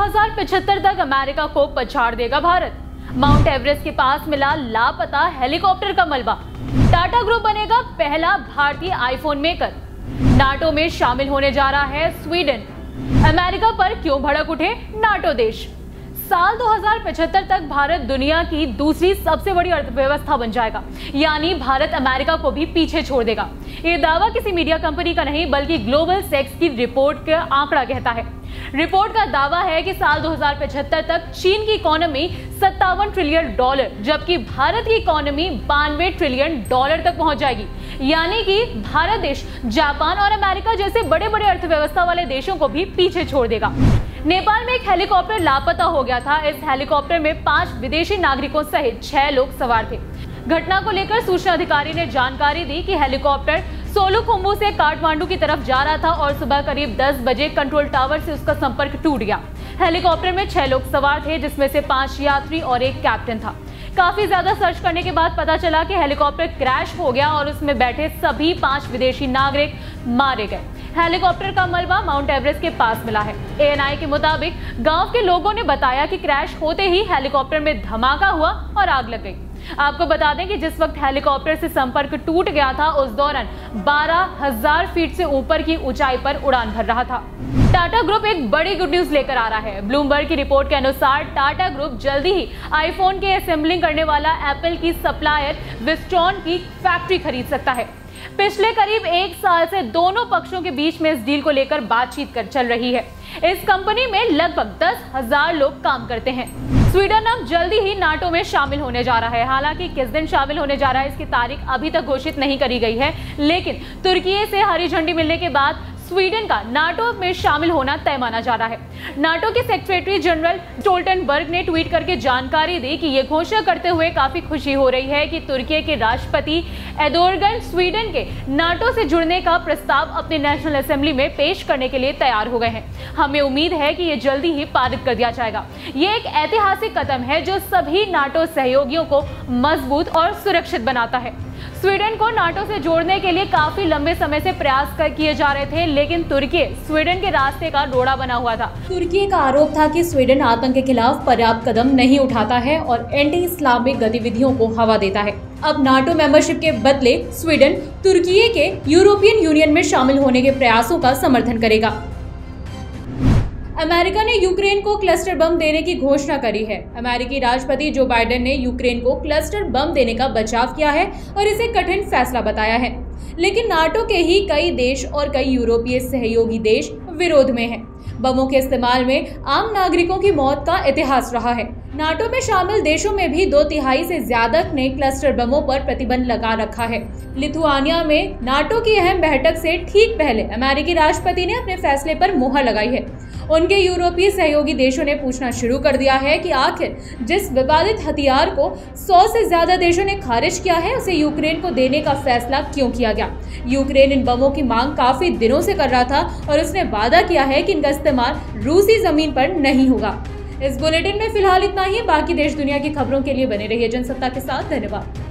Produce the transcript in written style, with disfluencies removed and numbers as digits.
2075 तक अमेरिका को पछाड़ देगा भारत। माउंट एवरेस्ट के पास मिला लापता हेलीकॉप्टर का मलबा। टाटा ग्रुप बनेगा पहला भारतीय आईफोन मेकर। नाटो में शामिल होने जा रहा है स्वीडन। अमेरिका पर क्यों भड़क उठे नाटो देश। साल 2075 तक भारत दुनिया की दूसरी सबसे बड़ी अर्थव्यवस्था बन जाएगा, यानी भारत अमेरिका को भी पीछे छोड़ देगा। ये दावा किसी मीडिया कंपनी का नहीं बल्कि ग्लोबल सेक्स की रिपोर्ट का आंकड़ा कहता है। रिपोर्ट का दावा है कि साल 2075 तक चीन की इकोनॉमी $57 ट्रिलियन, जबकि भारत की इकोनॉमी $92 ट्रिलियन तक पहुंच जाएगी। यानी कि भारत देश जापान और अमेरिका जैसे बड़े बड़े अर्थव्यवस्था वाले देशों को भी पीछे छोड़ देगा। नेपाल में एक हेलीकॉप्टर लापता हो गया था। इस हेलीकॉप्टर में 5 विदेशी नागरिकों सहित 6 लोग सवार थे। घटना को लेकर सूचना अधिकारी ने जानकारी दी कि हेलीकॉप्टर सोलुखुंबू से काठमांडू की तरफ जा रहा था और सुबह करीब 10 बजे कंट्रोल टावर से उसका संपर्क टूट गया। हेलीकॉप्टर में 6 लोग सवार थे, जिसमें से 5 यात्री और एक कैप्टन था। काफी ज्यादा सर्च करने के बाद पता चला कि हेलीकॉप्टर क्रैश हो गया और उसमें बैठे सभी 5 विदेशी नागरिक मारे गए। हेलीकॉप्टर का मलबा माउंट एवरेस्ट के पास मिला है। ANI के मुताबिक गांव के लोगों ने बताया कि क्रैश होते ही हेलीकॉप्टर में धमाका हुआ और आग लग गई। आपको बता दें कि जिस वक्त हेलीकॉप्टर से संपर्क टूट गया था, उस दौरान 12,000 फीट से ऊपर की ऊंचाई पर उड़ान भर रहा था। टाटा ग्रुप एक बड़ी गुड न्यूज लेकर आ रहा है। ब्लूमबर्ग की रिपोर्ट के अनुसार टाटा ग्रुप जल्दी ही आईफोन के असेंबलिंग करने वाला एप्पल की सप्लायर विस्ट्रॉन की फैक्ट्री खरीद सकता है। पिछले करीब 1 साल से दोनों पक्षों के बीच में इस डील को लेकर बातचीत चल रही है। इस कंपनी में लगभग 10,000 लोग काम करते हैं। स्वीडन अब जल्दी ही नाटो में शामिल होने जा रहा है। हालांकि किस दिन शामिल होने जा रहा है इसकी तारीख अभी तक घोषित नहीं करी गई है, लेकिन तुर्की से हरी झंडी मिलने के बाद स्वीडन का नाटो में शामिल होना तय माना जा रहा है। नाटो के सेक्रेटरी जनरल स्टोल्टनबर्ग ने ट्वीट करके जानकारी दी कि ये घोषणा करते हुए काफी खुशी हो रही है कि तुर्की के राष्ट्रपति एर्दोगन स्वीडन के नाटो से जुड़ने का प्रस्ताव अपने नेशनल असेंबली में पेश करने के लिए तैयार हो गए हैं। हमें उम्मीद है कि ये जल्दी ही पारित कर दिया जाएगा। ये एक ऐतिहासिक कदम है जो सभी नाटो सहयोगियों को मजबूत और सुरक्षित बनाता है। स्वीडन को नाटो से जोड़ने के लिए काफी लंबे समय से प्रयास किए जा रहे थे, लेकिन तुर्की स्वीडन के रास्ते का रोड़ा बना हुआ था। तुर्की का आरोप था कि स्वीडन आतंक के खिलाफ पर्याप्त कदम नहीं उठाता है और एंटी इस्लामिक गतिविधियों को हवा देता है। अब नाटो मेंबरशिप के बदले स्वीडन तुर्की के यूरोपियन यूनियन में शामिल होने के प्रयासों का समर्थन करेगा। अमेरिका ने यूक्रेन को क्लस्टर बम देने की घोषणा करी है। अमेरिकी राष्ट्रपति जो बाइडेन ने यूक्रेन को क्लस्टर बम देने का बचाव किया है और इसे कठिन फैसला बताया है, लेकिन नाटो के ही कई देश और कई यूरोपीय सहयोगी देश विरोध में हैं। बमों के इस्तेमाल में आम नागरिकों की मौत का इतिहास रहा है। नाटो में शामिल देशों में भी 2/3 से ज्यादा ने क्लस्टर बमों पर प्रतिबंध लगा रखा है। लिथुआनिया में नाटो की अहम बैठक से ठीक पहले अमेरिकी राष्ट्रपति ने अपने फैसले पर मुहर लगाई है। उनके यूरोपीय सहयोगी देशों ने पूछना शुरू कर दिया है कि आखिर जिस विवादित हथियार को 100 से ज्यादा देशों ने खारिज किया है, उसे यूक्रेन को देने का फैसला क्यों किया गया। यूक्रेन इन बमों की मांग काफी दिनों से कर रहा था और उसने वादा किया है कि इनका इस्तेमाल रूसी जमीन पर नहीं होगा। इस बुलेटिन में फिलहाल इतना ही। बाकी देश दुनिया की खबरों के लिए बने रहिए जनसत्ता के साथ। धन्यवाद।